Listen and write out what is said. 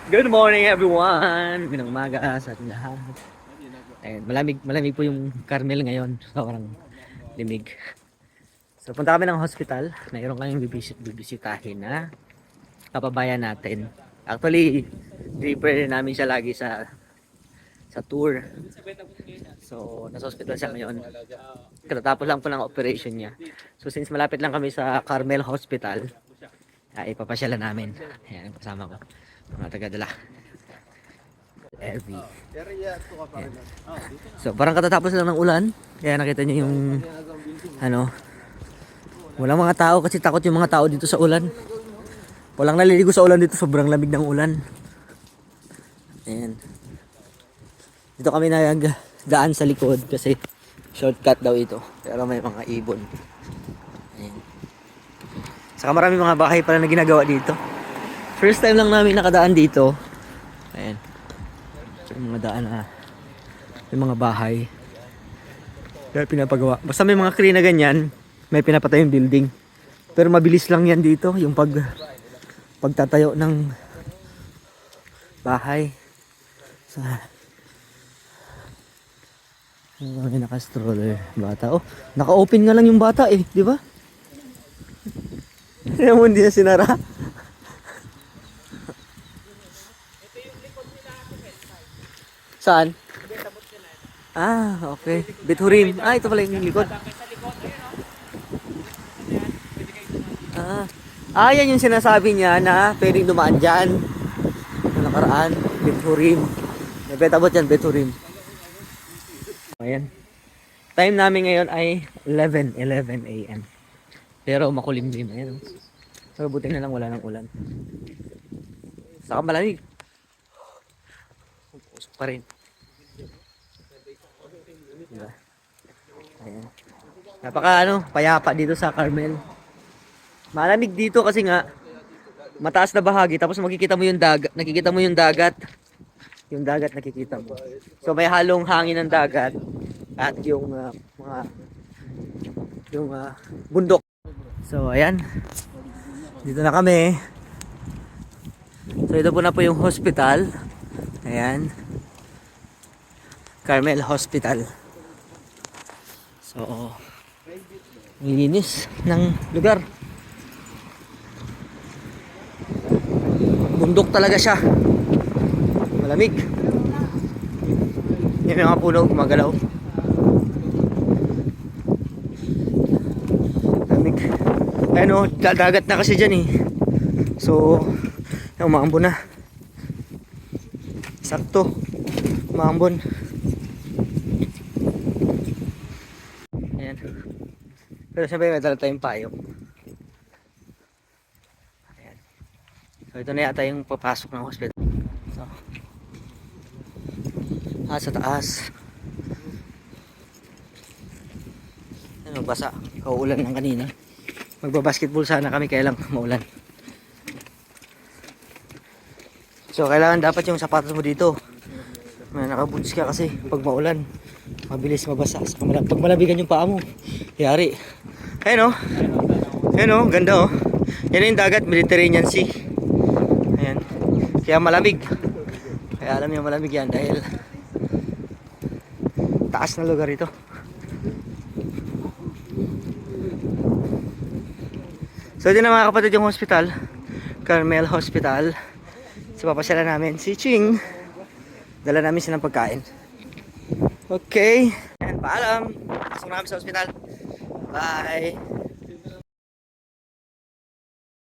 Good morning everyone! Magandang umaga sa ating lahat. Ayun, malamig po yung Carmel ngayon. Sobrang limig. So punta kami ng hospital. Mayroon kaming bibisitahin na kababayan natin. Actually, refer namin siya lagi sa tour. So nasa hospital siya ngayon. Katatapos lang po ng operation niya. So since malapit lang kami sa Carmel Hospital, ipapasyalan namin. Ayan, kasama ko. Mga taga-dala. Every. Ayan. So parang katatapos lang ng ulan. Kaya nakita niyo yung ano, walang mga tao kasi takot yung mga tao dito sa ulan. Walang naliligo sa ulan dito, sobrang lamig ng ulan. Ayan. Dito kami nagdaan sa likod kasi shortcut daw ito. Pero may mga ibon. Ayan. Saka marami mga bahay pala na ginagawa dito. First time lang namin nakadaan dito. Ayan. Yung mga daan na may mga bahay. Kaya pinapagawa. Basta may mga crane na ganyan, may pinapatay yung building. Pero mabilis lang yan dito, yung pagtatayo ng bahay. Sa may naka-stroller bata. Oh, naka-open nga lang yung bata eh, di ba? Kaya mo hindi na sinara. Saan? Ah, okay. Bethurim. Ah, ito pala yung likod. Yan yung sinasabi niya na pwedeng dumaan dyan. Yung nakaraan, Bethurim. Nabetabot yan, Bethurim. Ayan. Time namin ngayon ay 11 a.m. Pero makulimlim. Ayan. So, buti na lang wala ng ulan. Saka malamig. Pusok pa rin. Diba? Ayan. Payapa dito sa Carmel. Malamig dito kasi nga mataas na bahagi tapos makikita mo yung dagat, nakikita mo yung dagat. Yung dagat nakikita mo. So may halong hangin ng dagat at yung bundok. So ayan. Dito na kami. So ito po na po yung hospital. Ayan. Carmel Hospital. So linis ng lugar. Bundok talaga siya. Malamig. Yan yung mga puno gumagalaw. Malamig. Ayun o, dagat na kasi dyan eh. So, umaambon na. Sakto. Umaambon. Ayan. Pero siyempre may dala tayong payo. Ayan. So ito na yata yung papasok ng hospital. So, sa taas. Ano, basa. Kauulan ng kanina. Magbabasketball sana kami kaya lang maulan. So kailangan dapat yung sapatos mo dito. May nakaboots ka kasi pag maulan mabilis mabasa. Pag malabigan yung paa mo, yari. Ayun o. Ayun o, ganda o. Yan yung dagat, Mediterranean Sea. Ayan. Kaya malamig. Kaya alam niyo malamig yan dahil taas na lugar ito. So ito na mga kapatid yung hospital, Carmel Hospital. So papasyala namin si Ching. Dala namin siya ng pagkain. Okay. Ayan, paalam. Pasok namin sa hospital. Bye.